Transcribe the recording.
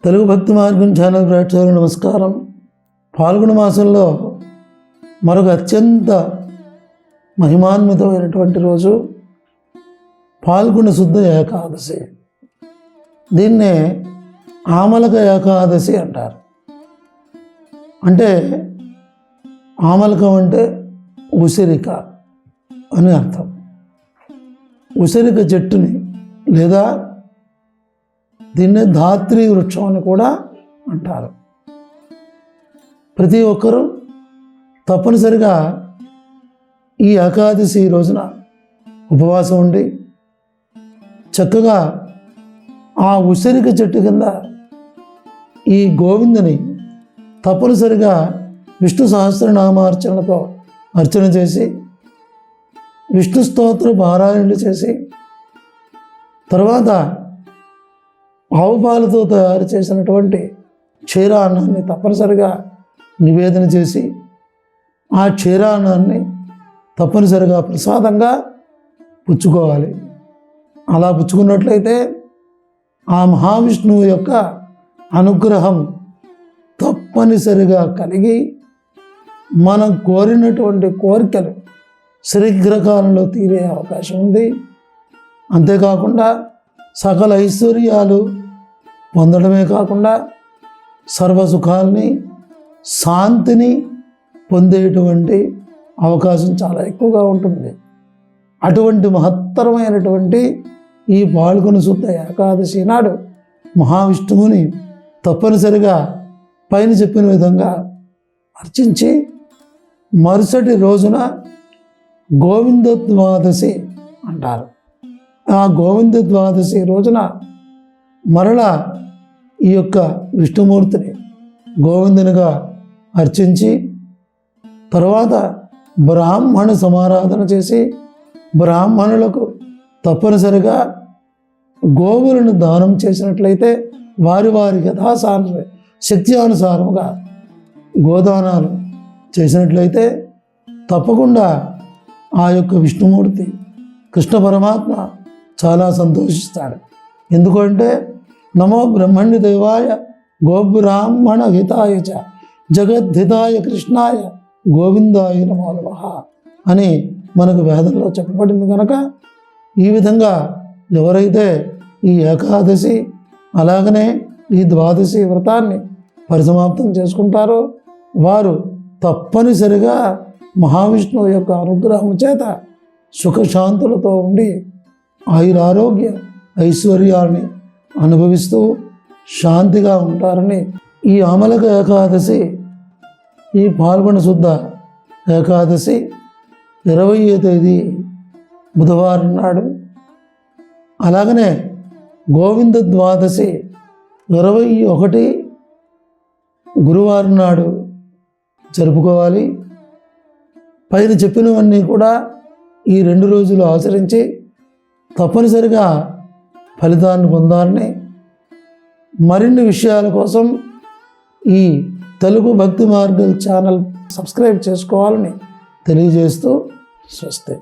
తెలుగు భక్తి మార్గం ఛానల్ ప్రేక్షకులకు నమస్కారం. పాల్గొన మాసంలో మరొక అత్యంత మహిమాన్వితమైనటువంటి రోజు పాల్గొన శుద్ధ ఏకాదశి. దీన్నే ఆమలక ఏకాదశి అంటారు. అంటే ఆమలకం అంటే ఉసిరిక అని అర్థం. ఉసిరిక చెట్టుని లేదా దీన్నే ధాత్రి వృక్షం అని కూడా అంటారు. ప్రతి ఒక్కరూ తప్పనిసరిగా ఈ ఏకాదశి రోజున ఉపవాసం ఉండి చక్కగా ఆ ఉసిరిక చెట్టు కింద ఈ గోవిందుని తప్పనిసరిగా విష్ణు సహస్రనామార్చనతో అర్చన చేసి విష్ణు స్తోత్ర పారాయణలు చేసి తర్వాత ఆవు పాలతో తయారు చేసినటువంటి క్షీరాన్నాన్ని తప్పనిసరిగా నివేదన చేసి ఆ క్షీరాన్నాన్ని తప్పనిసరిగా ప్రసాదంగా పుచ్చుకోవాలి. అలా పుచ్చుకున్నట్లయితే ఆ మహావిష్ణువు యొక్క అనుగ్రహం తప్పనిసరిగా కలిగి మనం కోరినటువంటి కోరికలు శీఘ్రకాలంలో తీరే అవకాశం ఉంది. అంతేకాకుండా సకల ఐశ్వర్యాలు పొందడమే కాకుండా సర్వసుఖాల్ని శాంతిని పొందేటువంటి అవకాశం చాలా ఎక్కువగా ఉంటుంది. అటువంటి మహత్తరమైనటువంటి ఈ పాల్గొన శుద్ధ ఏకాదశి నాడు మహావిష్ణువుని తప్పనిసరిగా పైన చెప్పిన విధంగా అర్చించి మరుసటి రోజున గోవింద ద్వాదశి అంటారు. ఆ గోవింద ద్వాదశి రోజున మరలా ఈ యొక్క విష్ణుమూర్తిని గోవిందునిగా అర్చించి తర్వాత బ్రాహ్మణ సమారాధన చేసి బ్రాహ్మణులకు తప్పనిసరిగా గోవులను దానం చేసినట్లయితే వారి యథాసార శక్తి అనుసారముగా గోదానాలు చేసినట్లయితే తప్పకుండా ఆ యొక్క విష్ణుమూర్తి కృష్ణ పరమాత్మ చాలా సంతోషిస్తాడు. ఎందుకంటే నమో బ్రహ్మణ్య దేవాయ గోబ్రాహ్మణ హితాయ చ జగద్ధితాయ కృష్ణాయ గోవిందాయ నమో నమః అని మనకు వేదంలో చెప్పబడింది కనుక ఈ విధంగా ఎవరైతే ఈ ఏకాదశి అలాగనే ఈ ద్వాదశి వ్రతాన్ని పరిసమాప్తం చేసుకుంటారో వారు తప్పనిసరిగా మహావిష్ణువు యొక్క అనుగ్రహం చేత సుఖశాంతులతో ఉండి ఆయురారోగ్య ఐశ్వర్యాన్ని అనుభవిస్తూ శాంతిగా ఉంటారని ఈ ఆమలక ఏకాదశి ఈ పాల్గొన శుద్ధ ఏకాదశి 20వ తేదీ బుధవారం నాడు అలాగనే గోవింద ద్వాదశి 21 గురువారం నాడు జరుపుకోవాలి. పైన చెప్పినవన్నీ కూడా ఈ 2 రోజులు ఆచరించి తప్పనిసరిగా ఫలితాన్ని పొందాలని మరిన్ని విషయాల కోసం ఈ తెలుగు భక్తి మార్గం ఛానల్ సబ్స్క్రైబ్ చేసుకోవాలని తెలియజేస్తూ స్వస్తి.